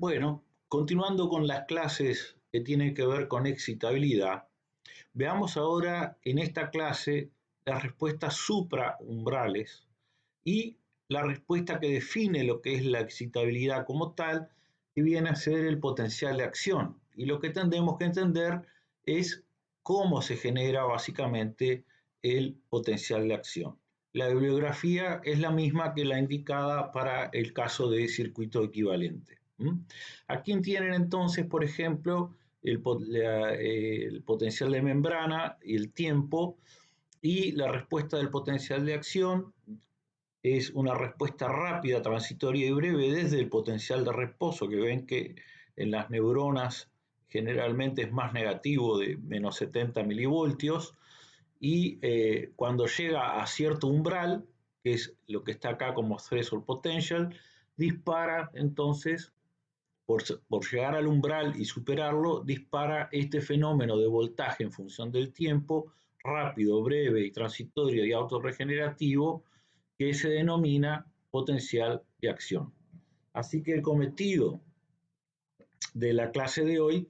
Bueno, continuando con las clases que tienen que ver con excitabilidad, veamos ahora en esta clase las respuestas supraumbrales y la respuesta que define lo que es la excitabilidad como tal, que viene a ser el potencial de acción. Y lo que tendremos que entender es cómo se genera básicamente el potencial de acción. La bibliografía es la misma que la indicada para el caso de circuito equivalente. Aquí tienen entonces, por ejemplo, el potencial de membrana y el tiempo, y la respuesta del potencial de acción es una respuesta rápida, transitoria y breve desde el potencial de reposo, que ven que en las neuronas generalmente es más negativo, de menos 70 milivoltios, y cuando llega a cierto umbral, que es lo que está acá como threshold potential, dispara entonces, por llegar al umbral y superarlo, dispara este fenómeno de voltaje en función del tiempo, rápido, breve y transitorio y autorregenerativo, que se denomina potencial de acción. Así que el cometido de la clase de hoy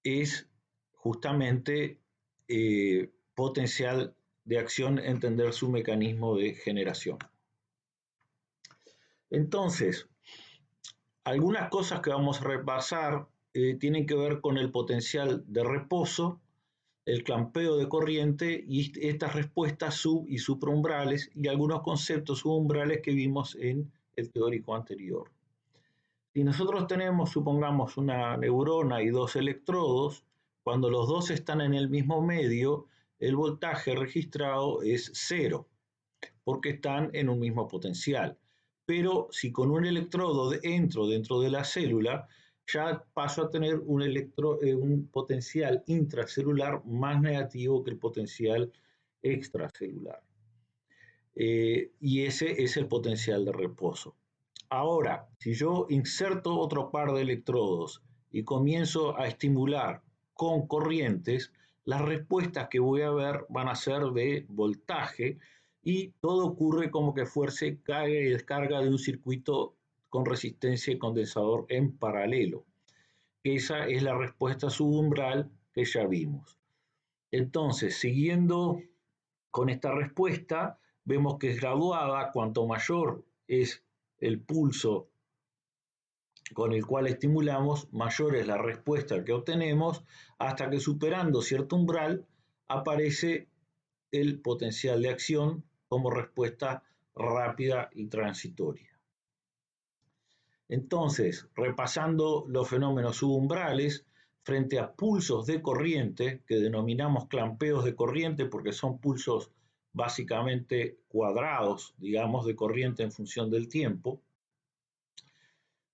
es justamente potencial de acción, entender su mecanismo de generación. Entonces, algunas cosas que vamos a repasar tienen que ver con el potencial de reposo, el clampeo de corriente y estas respuestas sub y supraumbrales y algunos conceptos subumbrales que vimos en el teórico anterior. Si nosotros tenemos, supongamos, una neurona y dos electrodos, cuando los dos están en el mismo medio, el voltaje registrado es cero, porque están en un mismo potencial. Pero si con un electrodo entro dentro de la célula, ya paso a tener un potencial intracelular más negativo que el potencial extracelular. Y ese es el potencial de reposo. Ahora, si yo inserto otro par de electrodos y comienzo a estimular con corrientes, las respuestas que voy a ver van a ser de voltaje y todo ocurre como que fuese carga y descarga de un circuito con resistencia y condensador en paralelo. Esa es la respuesta subumbral que ya vimos. Entonces, siguiendo con esta respuesta, vemos que es graduada. Cuanto mayor es el pulso con el cual estimulamos, mayor es la respuesta que obtenemos, hasta que superando cierto umbral aparece el potencial de acción como respuesta rápida y transitoria. Entonces, repasando los fenómenos subumbrales, frente a pulsos de corriente, que denominamos clampeos de corriente porque son pulsos básicamente cuadrados, digamos, de corriente en función del tiempo,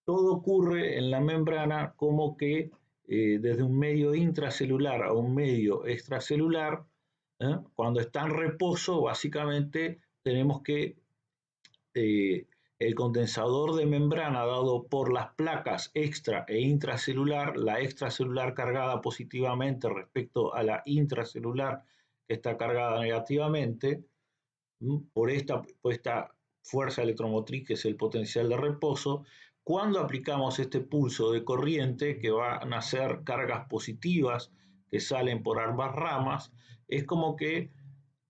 todo ocurre en la membrana como que desde un medio intracelular a un medio extracelular, cuando está en reposo, básicamente tenemos que el condensador de membrana dado por las placas extra e intracelular, la extracelular cargada positivamente respecto a la intracelular que está cargada negativamente, por esta fuerza electromotriz que es el potencial de reposo. Cuando aplicamos este pulso de corriente, que van a ser cargas positivas que salen por ambas ramas, es como que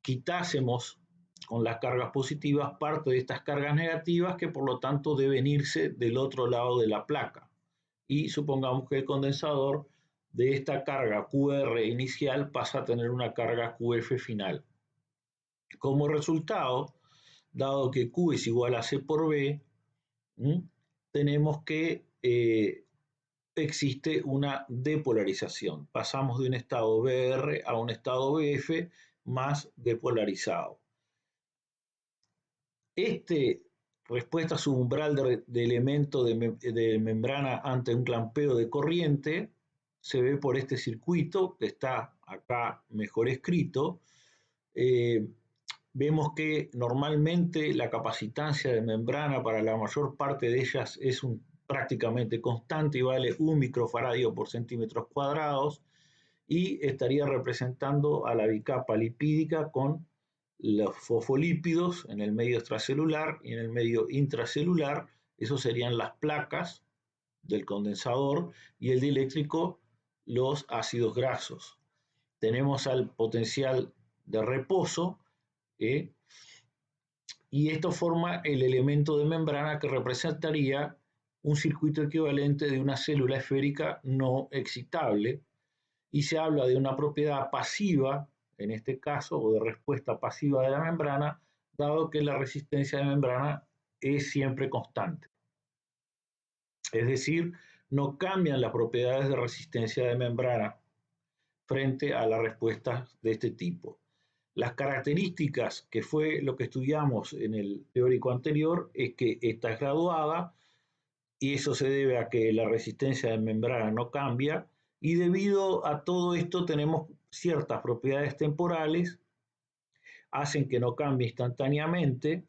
quitásemos con las cargas positivas parte de estas cargas negativas que por lo tanto deben irse del otro lado de la placa. Y supongamos que el condensador de esta carga QR inicial pasa a tener una carga QF final. Como resultado, dado que Q es igual a C por B, tenemos que existe una depolarización. Pasamos de un estado BR a un estado BF más depolarizado. Respuesta subumbral de elemento de membrana ante un clampeo de corriente se ve por este circuito que está acá mejor escrito. Vemos que normalmente la capacitancia de membrana para la mayor parte de ellas es prácticamente constante y vale 1 microfaradio por centímetros cuadrados, y estaría representando a la bicapa lipídica con los fosfolípidos en el medio extracelular y en el medio intracelular. Esos serían las placas, del condensador, y el dieléctrico los ácidos grasos. Tenemos al potencial de reposo, y esto forma el elemento de membrana que representaría un circuito equivalente de una célula esférica no excitable, y se habla de una propiedad pasiva, en este caso, o de respuesta pasiva de la membrana, dado que la resistencia de membrana es siempre constante. Es decir, no cambian las propiedades de resistencia de membrana frente a las respuestas de este tipo. Las características, que fue lo que estudiamos en el teórico anterior, es que esta es graduada, y eso se debe a que la resistencia de membrana no cambia, y debido a todo esto tenemos ciertas propiedades temporales, hacen que no cambie instantáneamente,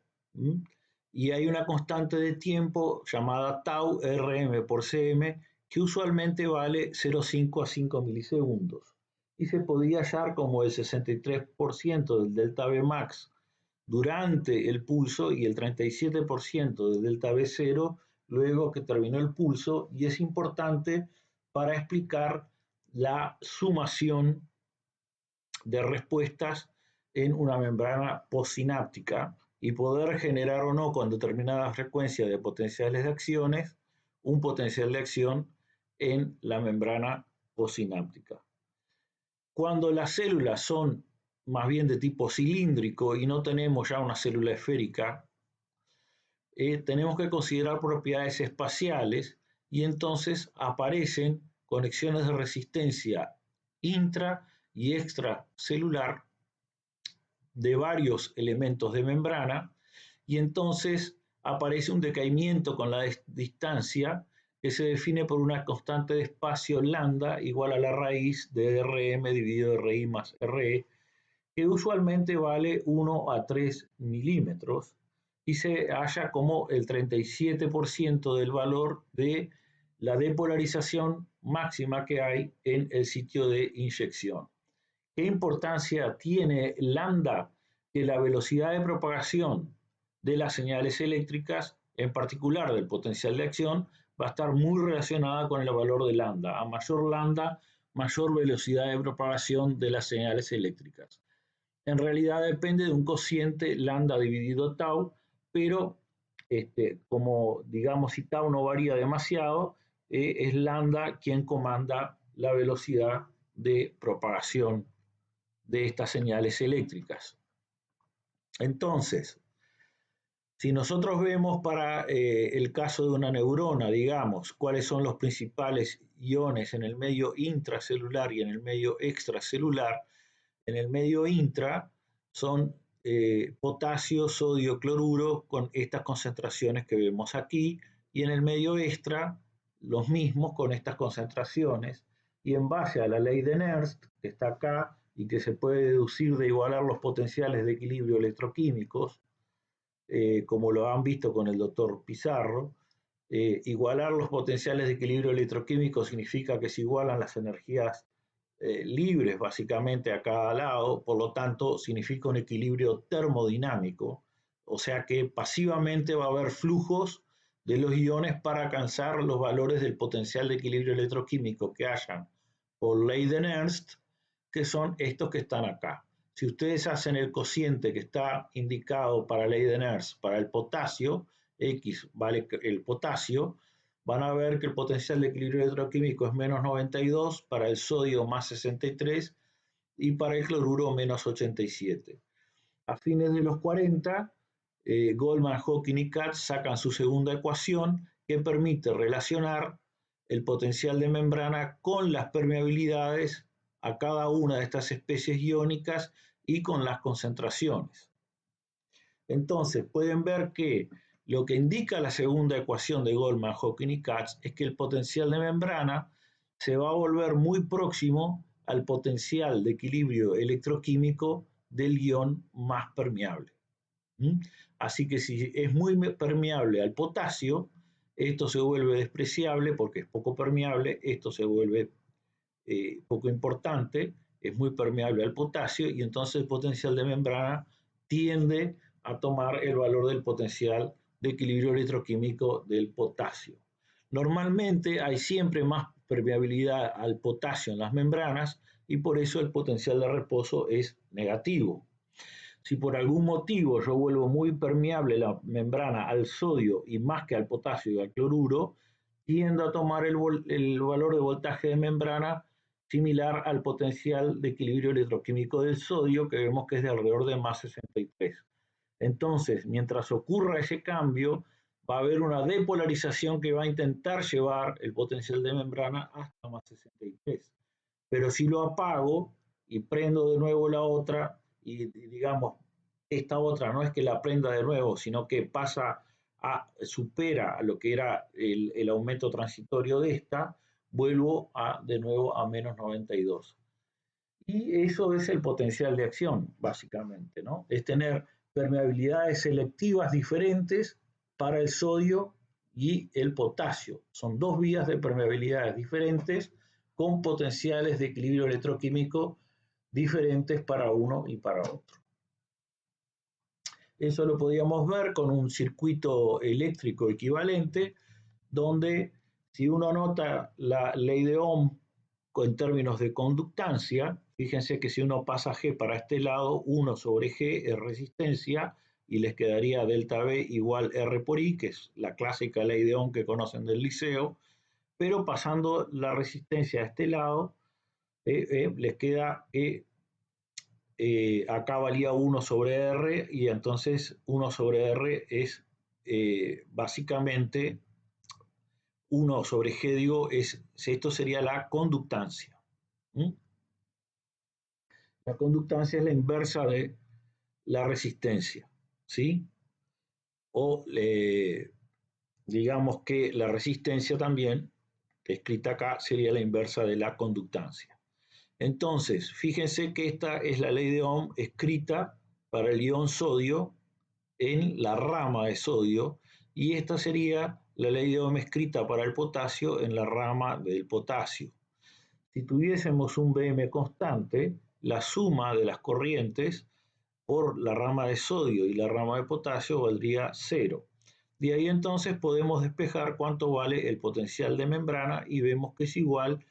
y hay una constante de tiempo llamada tau Rm por Cm, que usualmente vale 0,5 a 5 milisegundos, y se podía hallar como el 63% del delta V max durante el pulso y el 37% del delta V0 luego que terminó el pulso, y es importante para explicar la sumación de respuestas en una membrana postsináptica y poder generar o no con determinada frecuencia de potenciales de acciones un potencial de acción en la membrana postsináptica. Cuando las células son más bien de tipo cilíndrico y no tenemos ya una célula esférica, tenemos que considerar propiedades espaciales, y entonces aparecen conexiones de resistencia intra y extracelular de varios elementos de membrana, y entonces aparece un decaimiento con la distancia que se define por una constante de espacio lambda igual a la raíz de Rm dividido Ri más Re, que usualmente vale 1 a 3 milímetros, y se halla como el 37% del valor de la depolarización máxima que hay en el sitio de inyección. ¿Qué importancia tiene lambda? Que la velocidad de propagación de las señales eléctricas, en particular del potencial de acción, va a estar muy relacionada con el valor de lambda. A mayor lambda, mayor velocidad de propagación de las señales eléctricas. En realidad depende de un cociente lambda dividido tau, pero como digamos si tau no varía demasiado, es lambda quien comanda la velocidad de propagación de estas señales eléctricas. Entonces, si nosotros vemos para el caso de una neurona, digamos, cuáles son los principales iones en el medio intracelular y en el medio extracelular, en el medio intra son potasio, sodio, cloruro, con estas concentraciones que vemos aquí, y en el medio extra los mismos con estas concentraciones, y en base a la ley de Nernst, que está acá y que se puede deducir de igualar los potenciales de equilibrio electroquímicos, como lo han visto con el doctor Pizarro, igualar los potenciales de equilibrio electroquímico significa que se igualan las energías libres básicamente a cada lado, por lo tanto significa un equilibrio termodinámico, o sea que pasivamente va a haber flujos de los iones para alcanzar los valores del potencial de equilibrio electroquímico que hayan por ley de Nernst, que son estos que están acá. Si ustedes hacen el cociente que está indicado para ley de Nernst para el potasio, X vale el potasio, van a ver que el potencial de equilibrio electroquímico es menos 92, para el sodio más 63 y para el cloruro menos 87. A fines de los 40, Goldman, Hawking y Katz sacan su segunda ecuación que permite relacionar el potencial de membrana con las permeabilidades a cada una de estas especies iónicas y con las concentraciones. Entonces pueden ver que lo que indica la segunda ecuación de Goldman, Hawking y Katz es que el potencial de membrana se va a volver muy próximo al potencial de equilibrio electroquímico del ion más permeable. Así que si es muy permeable al potasio, esto se vuelve despreciable porque es poco permeable, esto se vuelve poco importante, es muy permeable al potasio, y entonces el potencial de membrana tiende a tomar el valor del potencial de equilibrio electroquímico del potasio. Normalmente hay siempre más permeabilidad al potasio en las membranas y por eso el potencial de reposo es negativo. Si por algún motivo yo vuelvo muy permeable la membrana al sodio y más que al potasio y al cloruro, tiendo a tomar el valor de voltaje de membrana similar al potencial de equilibrio electroquímico del sodio, que vemos que es de alrededor de más 63. Entonces, mientras ocurra ese cambio, va a haber una depolarización que va a intentar llevar el potencial de membrana hasta más 63. Pero si lo apago y prendo de nuevo la otra, y digamos, esta otra no es que la prenda de nuevo, sino que supera a lo que era el aumento transitorio de esta, vuelvo de nuevo a menos 92. Y eso es el potencial de acción, básicamente, ¿no? Es tener permeabilidades selectivas diferentes para el sodio y el potasio. Son dos vías de permeabilidades diferentes con potenciales de equilibrio electroquímico diferentes para uno y para otro. Eso lo podíamos ver con un circuito eléctrico equivalente, donde si uno nota la ley de Ohm en términos de conductancia, fíjense que si uno pasa G para este lado, 1 sobre G es resistencia y les quedaría delta V igual R por I, que es la clásica ley de Ohm que conocen del liceo, pero pasando la resistencia a este lado, les queda que acá valía 1 sobre R y entonces 1 sobre R es básicamente 1 sobre G, digo, esto sería la conductancia. ¿Mm? La conductancia es la inversa de la resistencia, ¿sí? O digamos que la resistencia también, escrita acá, sería la inversa de la conductancia. Entonces, fíjense que esta es la ley de Ohm escrita para el ion sodio en la rama de sodio y esta sería la ley de Ohm escrita para el potasio en la rama del potasio. Si tuviésemos un Bm constante, la suma de las corrientes por la rama de sodio y la rama de potasio valdría 0. De ahí entonces podemos despejar cuánto vale el potencial de membrana y vemos que es igual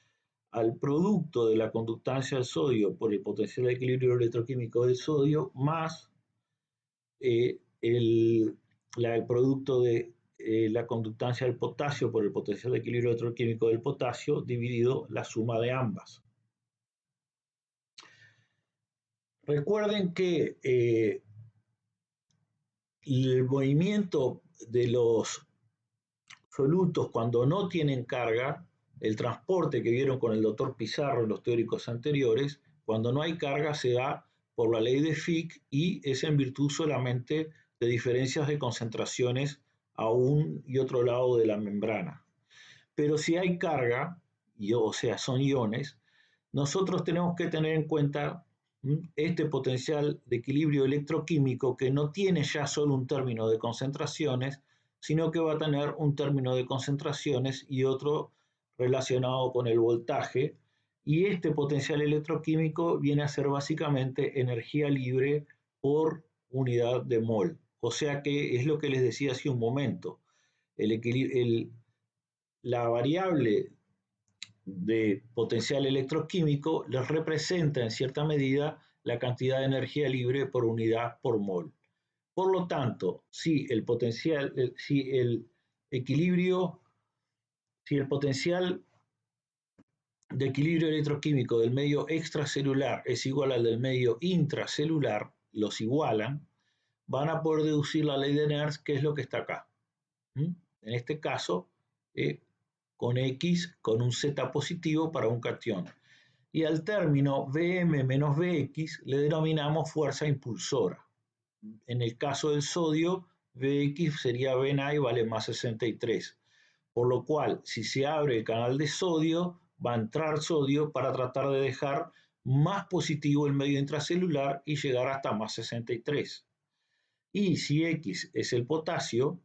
al producto de la conductancia del sodio por el potencial de equilibrio electroquímico del sodio más el producto de la conductancia del potasio por el potencial de equilibrio electroquímico del potasio dividido la suma de ambas. Recuerden que el movimiento de los solutos cuando no tienen carga, el transporte que vieron con el doctor Pizarro y los teóricos anteriores, cuando no hay carga se da por la ley de Fick y es en virtud solamente de diferencias de concentraciones a un y otro lado de la membrana. Pero si hay carga, o sea, son iones, nosotros tenemos que tener en cuenta este potencial de equilibrio electroquímico que no tiene ya solo un término de concentraciones, sino que va a tener un término de concentraciones y otro relacionado con el voltaje. Y este potencial electroquímico viene a ser básicamente energía libre por unidad de mol. O sea que es lo que les decía hace un momento. La variable de potencial electroquímico les representa en cierta medida la cantidad de energía libre por unidad por mol. Por lo tanto, si el potencial, si el equilibrio, si el potencial de equilibrio electroquímico del medio extracelular es igual al del medio intracelular, los igualan, van a poder deducir la ley de Nernst, que es lo que está acá. En este caso, con X con un Z positivo para un cation. Y al término Vm menos Vx le denominamos fuerza impulsora. En el caso del sodio, Vx sería Vna y vale más 63. Por lo cual, si se abre el canal de sodio, va a entrar sodio para tratar de dejar más positivo el medio intracelular y llegar hasta más 63. Y si X es el potasio,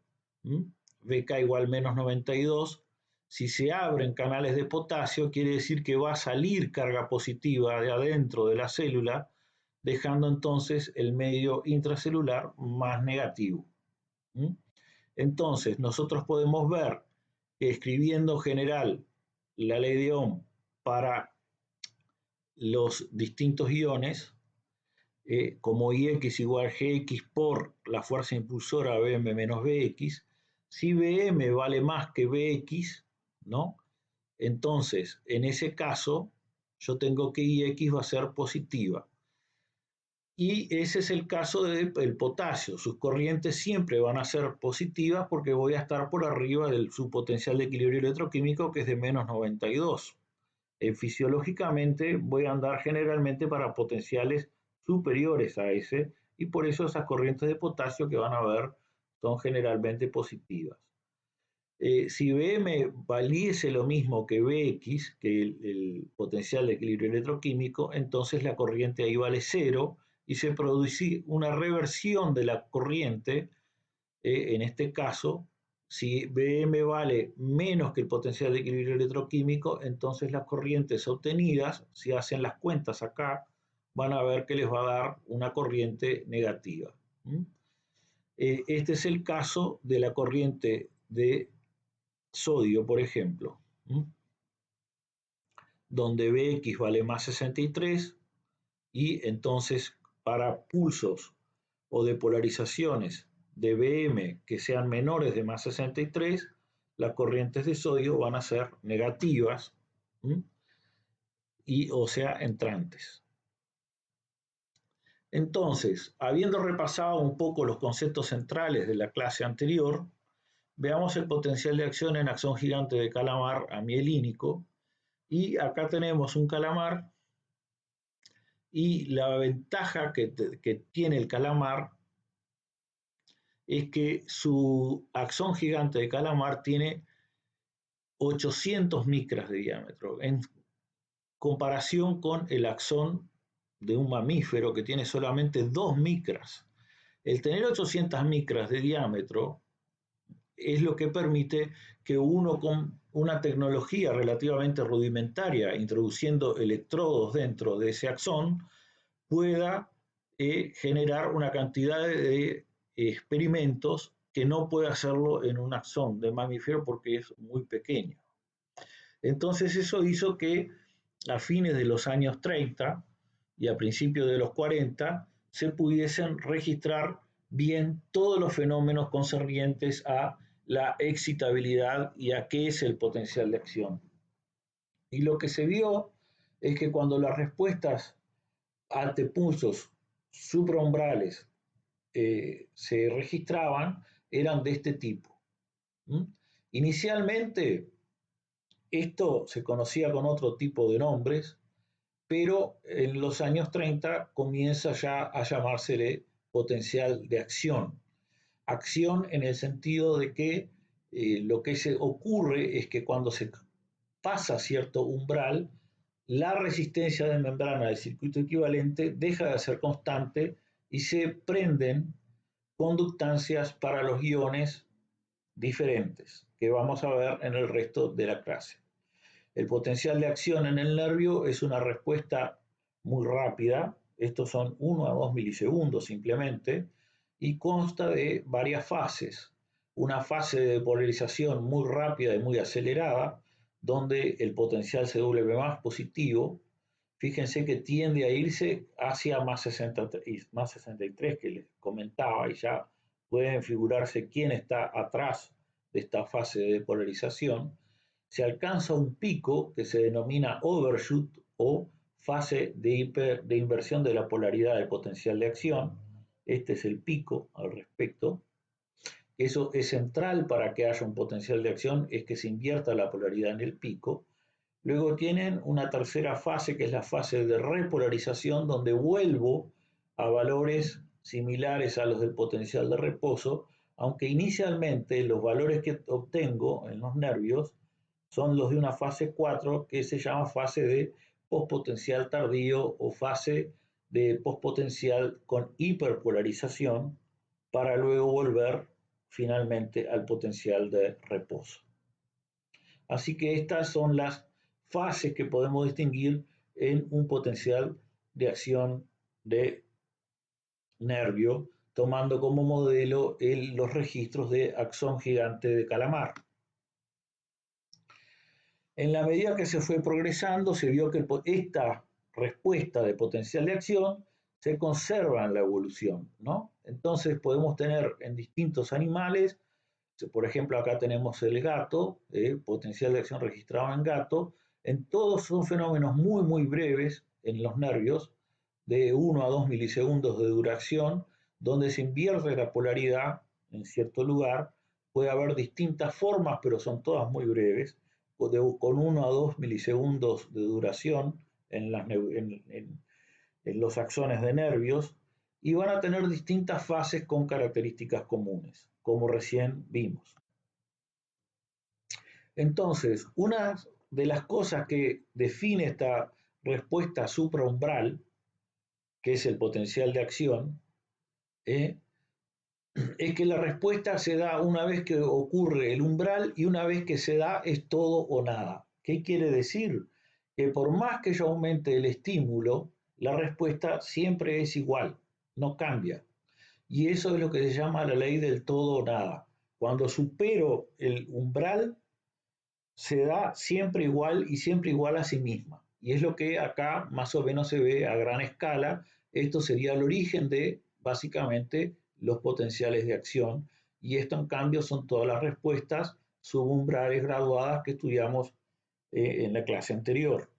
Vk igual menos 92, si se abren canales de potasio, quiere decir que va a salir carga positiva de adentro de la célula, dejando entonces el medio intracelular más negativo. Entonces, nosotros podemos ver que escribiendo en general la ley de Ohm para los distintos iones, como Ix igual Gx por la fuerza impulsora Bm menos Bx, si Bm vale más que Bx, ¿no? Entonces, en ese caso, yo tengo que Ix va a ser positiva. Y ese es el caso del potasio. Sus corrientes siempre van a ser positivas porque voy a estar por arriba de su potencial de equilibrio electroquímico, que es de menos 92. Fisiológicamente voy a andar generalmente para potenciales superiores a ese, y por eso esas corrientes de potasio que van a ver son generalmente positivas. Si Bm valiese lo mismo que Bx, que el potencial de equilibrio electroquímico, entonces la corriente ahí vale cero y se produce una reversión de la corriente. En este caso, si Bm vale menos que el potencial de equilibrio electroquímico, entonces las corrientes obtenidas, si hacen las cuentas acá, van a ver que les va a dar una corriente negativa. Este es el caso de la corriente de sodio, por ejemplo, donde Bx vale más 63 y entonces para pulsos o de polarizaciones de Bm que sean menores de más 63, las corrientes de sodio van a ser negativas, y, o sea, entrantes. Entonces, habiendo repasado un poco los conceptos centrales de la clase anterior, veamos el potencial de acción en axón gigante de calamar amielínico. Y acá tenemos un calamar, y la ventaja que tiene el calamar es que su axón gigante de calamar tiene 800 micras de diámetro, en comparación con el axón de un mamífero que tiene solamente 2 micras. El tener 800 micras de diámetro es lo que permite que uno con una tecnología relativamente rudimentaria, introduciendo electrodos dentro de ese axón, pueda generar una cantidad de experimentos que no puede hacerlo en un axón de mamífero porque es muy pequeño. Entonces eso hizo que a fines de los años 30 y a principios de los 40 se pudiesen registrar bien todos los fenómenos concernientes a la excitabilidad y a qué es el potencial de acción. Y lo que se vio es que cuando las respuestas ante pulsos supraumbrales se registraban, eran de este tipo. Inicialmente, esto se conocía con otro tipo de nombres, pero en los años 30 comienza ya a llamársele potencial de acción. Acción en el sentido de que lo que se ocurre es que cuando se pasa cierto umbral, la resistencia de membrana del circuito equivalente deja de ser constante y se prenden conductancias para los iones diferentes, que vamos a ver en el resto de la clase. El potencial de acción en el nervio es una respuesta muy rápida, estos son 1 a 2 milisegundos simplemente, y consta de varias fases. Una fase de polarización muy rápida y muy acelerada, donde el potencial se vuelve más positivo. Fíjense que tiende a irse hacia más 63 que les comentaba, y ya pueden figurarse quién está atrás de esta fase de polarización. Se alcanza un pico que se denomina overshoot o fase de inversión de la polaridad del potencial de acción. Este es el pico al respecto. Eso es central para que haya un potencial de acción, es que se invierta la polaridad en el pico. Luego tienen una tercera fase, que es la fase de repolarización, donde vuelvo a valores similares a los del potencial de reposo, aunque inicialmente los valores que obtengo en los nervios son los de una fase 4, que se llama fase de postpotencial tardío o fase de postpotencial con hiperpolarización, para luego volver finalmente al potencial de reposo. Así que estas son las fases que podemos distinguir en un potencial de acción de nervio, tomando como modelo los registros de axón gigante de calamar. En la medida que se fue progresando, se vio que esta respuesta de potencial de acción se conserva en la evolución, ¿no? Entonces podemos tener en distintos animales, por ejemplo, acá tenemos el gato, potencial de acción registrado en gato, en todos son fenómenos muy, muy breves en los nervios, de 1 a 2 milisegundos de duración, donde se invierte la polaridad en cierto lugar. Puede haber distintas formas, pero son todas muy breves, con 1 a 2 milisegundos de duración en los axones de nervios, y van a tener distintas fases con características comunes, como recién vimos. Entonces, una de las cosas que define esta respuesta supraumbral, que es el potencial de acción, ¿eh? Es que la respuesta se da una vez que ocurre el umbral y una vez que se da es todo o nada. ¿Qué quiere decir? Que por más que yo aumente el estímulo, la respuesta siempre es igual, no cambia. Y eso es lo que se llama la ley del todo o nada. Cuando supero el umbral, se da siempre igual y siempre igual a sí misma. Y es lo que acá más o menos se ve a gran escala. Esto sería el origen de, básicamente, los potenciales de acción. Y esto, en cambio, son todas las respuestas subumbrales graduadas que estudiamos en la clase anterior.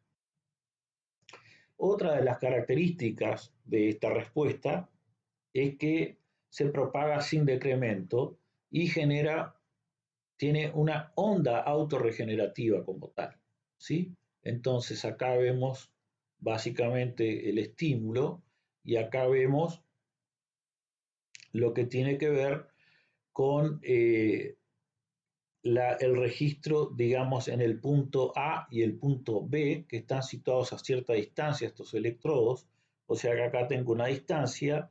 Otra de las características de esta respuesta es que se propaga sin decremento y tiene una onda autorregenerativa como tal, ¿sí? Entonces acá vemos básicamente el estímulo y acá vemos lo que tiene que ver con el registro, digamos, en el punto A y el punto B, que están situados a cierta distancia estos electrodos, o sea que acá tengo una distancia,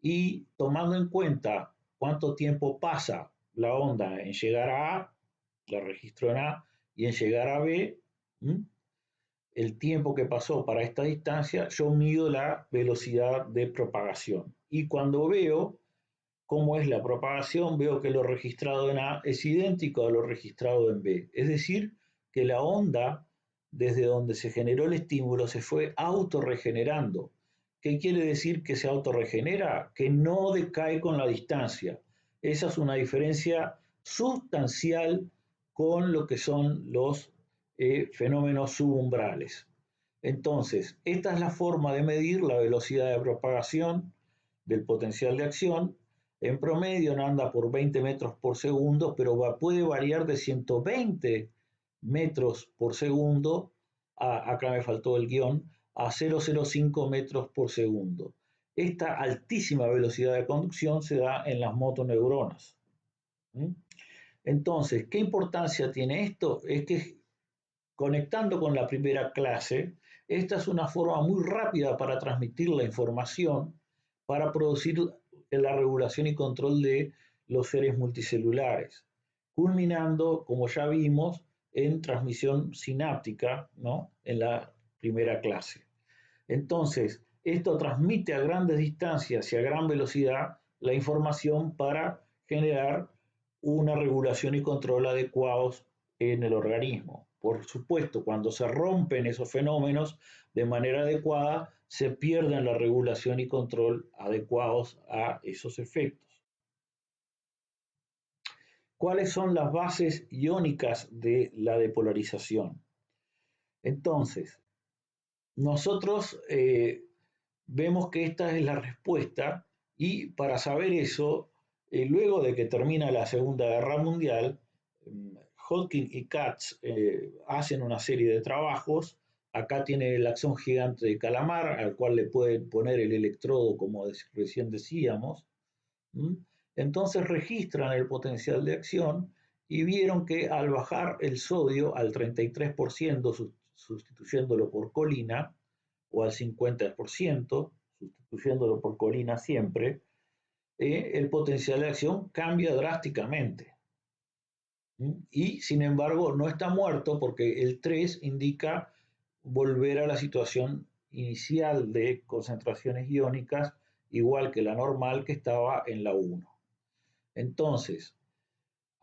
y tomando en cuenta cuánto tiempo pasa la onda en llegar a A, la registro en A, y en llegar a B, el tiempo que pasó para esta distancia, yo mido la velocidad de propagación. Y cuando veo cómo es la propagación, veo que lo registrado en A es idéntico a lo registrado en B. Es decir, que la onda, desde donde se generó el estímulo, se fue autorregenerando. ¿Qué quiere decir que se autorregenera? Que no decae con la distancia. Esa es una diferencia sustancial con lo que son los fenómenos subumbrales. Entonces, esta es la forma de medir la velocidad de propagación del potencial de acción. En promedio no anda por 20 metros por segundo, pero puede variar de 120 metros por segundo, acá me faltó el guión, a 0,05 metros por segundo. Esta altísima velocidad de conducción se da en las motoneuronas. Entonces, ¿qué importancia tiene esto? Es que conectando con la primera clase, esta es una forma muy rápida para transmitir la información, para producir la regulación y control de los seres multicelulares, culminando, como ya vimos, en transmisión sináptica, ¿no? En la primera clase. Entonces, esto transmite a grandes distancias y a gran velocidad la información para generar una regulación y control adecuados en el organismo. Por supuesto, cuando se rompen esos fenómenos de manera adecuada, se pierden la regulación y control adecuados a esos efectos. ¿Cuáles son las bases iónicas de la depolarización? Entonces, nosotros vemos que esta es la respuesta y para saber eso, luego de que termina la Segunda Guerra Mundial, Hodgkin y Katz hacen una serie de trabajos. Acá tiene el axón gigante de calamar, al cual le pueden poner el electrodo, como recién decíamos. Entonces registran el potencial de acción y vieron que al bajar el sodio al 33%, sustituyéndolo por colina, o al 50%, sustituyéndolo por colina siempre, el potencial de acción cambia drásticamente. Y sin embargo no está muerto porque el 3 indica volver a la situación inicial de concentraciones iónicas, igual que la normal que estaba en la 1. Entonces,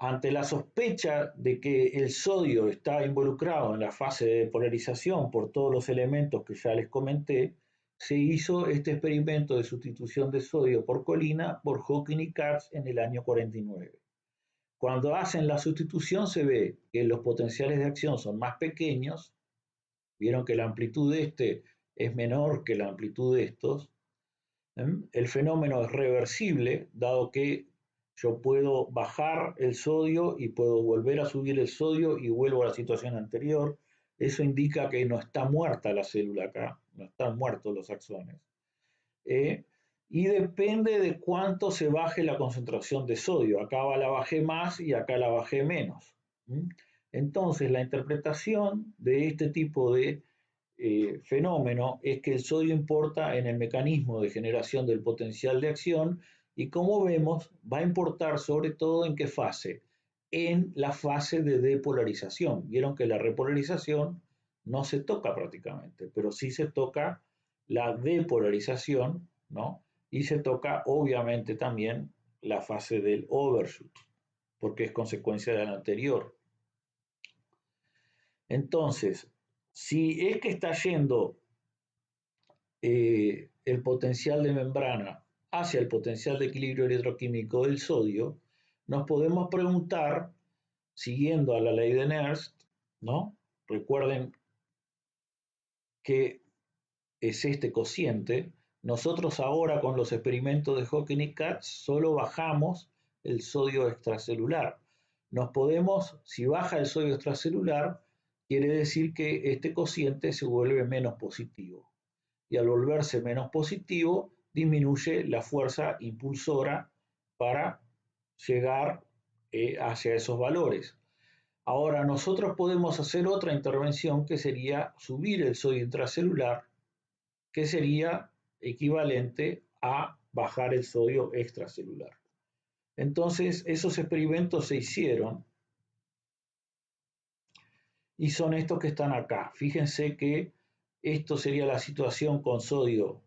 Ante la sospecha de que el sodio está involucrado en la fase de polarización por todos los elementos que ya les comenté, se hizo este experimento de sustitución de sodio por colina por Hawking y Katz en el año 49. Cuando hacen la sustitución se ve que los potenciales de acción son más pequeños, vieron que la amplitud de este es menor que la amplitud de estos. El fenómeno es reversible, dado que yo puedo bajar el sodio y puedo volver a subir el sodio y vuelvo a la situación anterior. Eso indica que no está muerta la célula acá, no están muertos los axones. Y depende de cuánto se baje la concentración de sodio. Acá la bajé más y acá la bajé menos. Entonces, la interpretación de este tipo de fenómeno es que el sodio importa en el mecanismo de generación del potencial de acción y como vemos va a importar sobre todo en qué fase, en la fase de depolarización. Vieron que la repolarización no se toca prácticamente, pero sí se toca la depolarización, ¿no? Y se toca obviamente también la fase del overshoot, porque es consecuencia de la anterior. Entonces, si es que está yendo el potencial de membrana hacia el potencial de equilibrio electroquímico del sodio, nos podemos preguntar, siguiendo a la ley de Nernst, ¿no? Recuerden que es este cociente. Nosotros ahora con los experimentos de Hawking y Katz solo bajamos el sodio extracelular. Nos podemos, si baja el sodio extracelular, quiere decir que este cociente se vuelve menos positivo. Y al volverse menos positivo, disminuye la fuerza impulsora para llegar hacia esos valores. Ahora nosotros podemos hacer otra intervención que sería subir el sodio intracelular, que sería equivalente a bajar el sodio extracelular. Entonces, esos experimentos se hicieron y son estos que están acá. Fíjense que esto sería la situación con sodio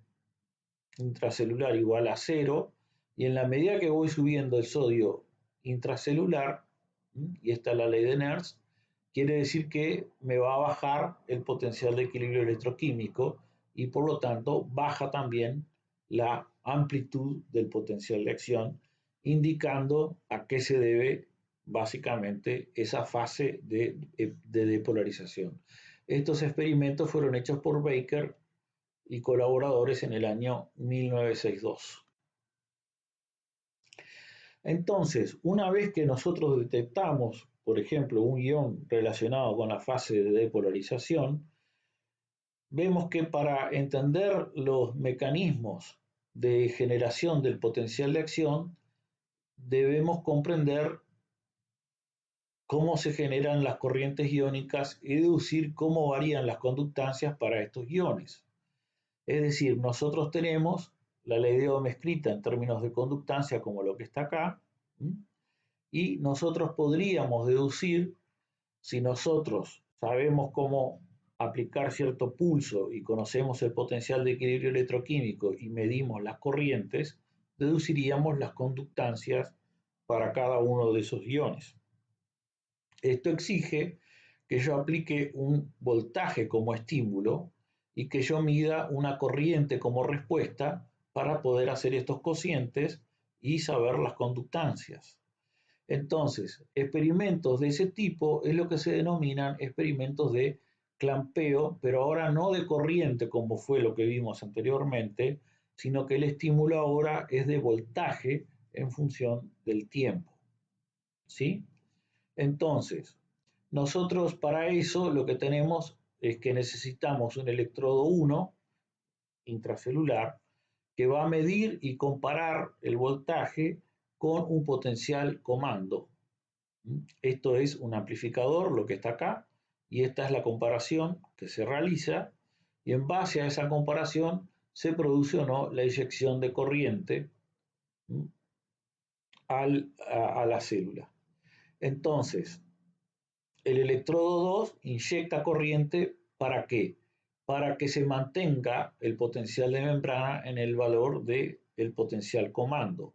intracelular igual a 0, y en la medida que voy subiendo el sodio intracelular, y esta es la ley de Nernst, quiere decir que me va a bajar el potencial de equilibrio electroquímico y por lo tanto baja también la amplitud del potencial de acción, indicando a qué se debe básicamente esa fase de depolarización. Estos experimentos fueron hechos por Baker y colaboradores en el año 1962. Entonces, una vez que nosotros detectamos, por ejemplo, un ion relacionado con la fase de depolarización, vemos que para entender los mecanismos de generación del potencial de acción, debemos comprender cómo se generan las corrientes iónicas y deducir cómo varían las conductancias para estos iones. Es decir, nosotros tenemos la ley de Ohm escrita en términos de conductancia como lo que está acá, y nosotros podríamos deducir, si nosotros sabemos cómo aplicar cierto pulso y conocemos el potencial de equilibrio electroquímico y medimos las corrientes, deduciríamos las conductancias para cada uno de esos iones. Esto exige que yo aplique un voltaje como estímulo y que yo mida una corriente como respuesta para poder hacer estos cocientes y saber las conductancias. Entonces, experimentos de ese tipo es lo que se denominan experimentos de clampeo, pero ahora no de corriente como fue lo que vimos anteriormente, sino que el estímulo ahora es de voltaje en función del tiempo. ¿Sí? Entonces, nosotros para eso lo que tenemos es que necesitamos un electrodo 1 intracelular que va a medir y comparar el voltaje con un potencial comando. Esto es un amplificador, lo que está acá, y esta es la comparación que se realiza, y en base a esa comparación se produce o no la inyección de corriente a la célula. Entonces, el electrodo 2 inyecta corriente, ¿para qué? Para que se mantenga el potencial de membrana en el valor del potencial comando.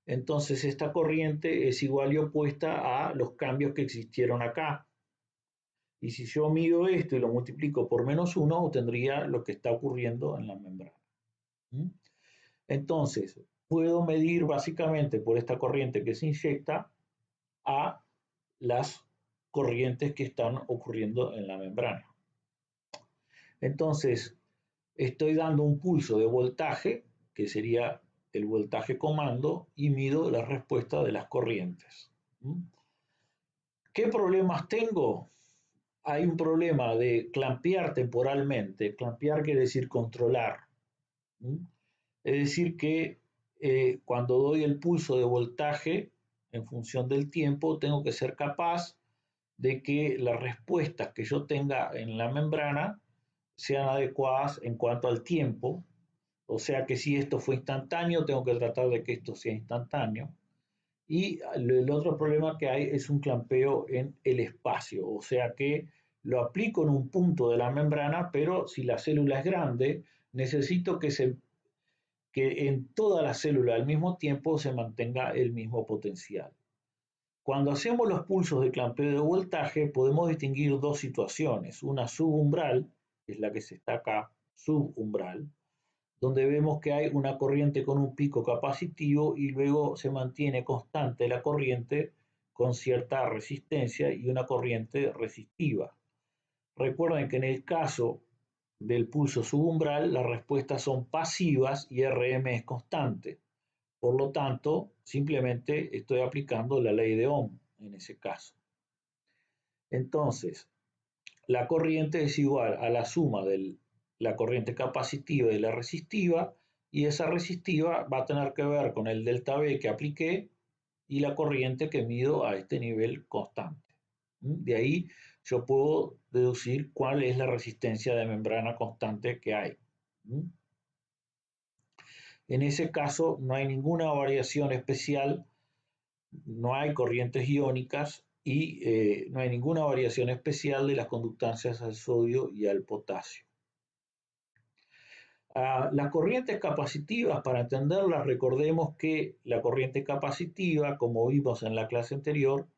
entonces esta corriente es igual y opuesta a los cambios que existieron acá. Y si yo mido esto y lo multiplico por -1, obtendría lo que está ocurriendo en la membrana. Entonces, puedo medir básicamente por esta corriente que se inyecta a las corrientes que están ocurriendo en la membrana. Entonces, estoy dando un pulso de voltaje, que sería el voltaje comando, y mido la respuesta de las corrientes. ¿Qué problemas tengo? Hay un problema de clampear temporalmente. Clampear quiere decir controlar. Es decir que cuando doy el pulso de voltaje en función del tiempo, tengo que ser capaz de que las respuestas que yo tenga en la membrana sean adecuadas en cuanto al tiempo. O sea que si esto fue instantáneo, tengo que tratar de que esto sea instantáneo. Y el otro problema que hay es un clampeo en el espacio, o sea que lo aplico en un punto de la membrana, pero si la célula es grande, necesito que en toda la célula al mismo tiempo se mantenga el mismo potencial. Cuando hacemos los pulsos de clampeo de voltaje, podemos distinguir dos situaciones, una subumbral, que es la que se está acá, subumbral, donde vemos que hay una corriente con un pico capacitivo y luego se mantiene constante la corriente con cierta resistencia y una corriente resistiva. Recuerden que en el caso del pulso subumbral las respuestas son pasivas y RM es constante. Por lo tanto, simplemente estoy aplicando la ley de Ohm en ese caso. Entonces, la corriente es igual a la suma de la corriente capacitiva y la resistiva, y esa resistiva va a tener que ver con el delta V que apliqué y la corriente que mido a este nivel constante. De ahí yo puedo deducir cuál es la resistencia de membrana constante que hay. En ese caso no hay ninguna variación especial, no hay corrientes iónicas y no hay ninguna variación especial de las conductancias al sodio y al potasio. Las corrientes capacitivas, para entenderlas, recordemos que la corriente capacitiva, como vimos en la clase anterior,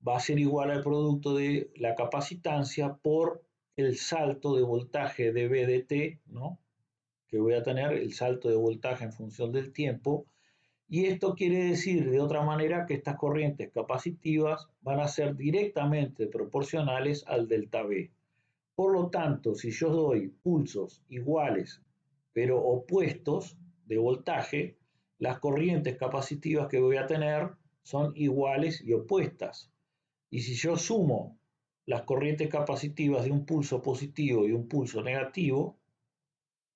va a ser igual al producto de la capacitancia por el salto de voltaje de V de T, ¿no? Que voy a tener el salto de voltaje en función del tiempo, y esto quiere decir de otra manera que estas corrientes capacitivas van a ser directamente proporcionales al delta V. Por lo tanto, si yo doy pulsos iguales pero opuestos de voltaje, las corrientes capacitivas que voy a tener son iguales y opuestas. Y si yo sumo las corrientes capacitivas de un pulso positivo y un pulso negativo,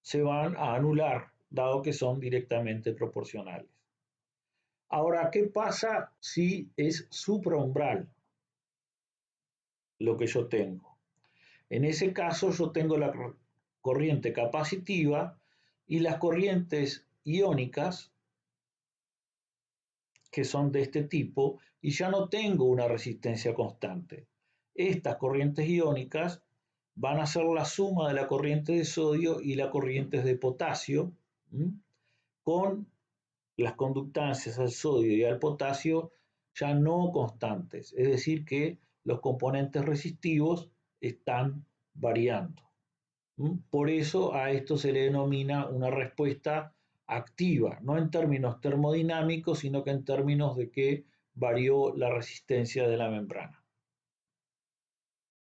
se van a anular, dado que son directamente proporcionales. Ahora, ¿qué pasa si es supraumbral lo que yo tengo? En ese caso yo tengo la corriente capacitiva y las corrientes iónicas, que son de este tipo, y ya no tengo una resistencia constante. Estas corrientes iónicas van a ser la suma de la corriente de sodio y la corriente de potasio, con las conductancias al sodio y al potasio ya no constantes, es decir, que los componentes resistivos están variando. Por eso a esto se le denomina una respuesta activa, no en términos termodinámicos, sino que en términos de que varió la resistencia de la membrana.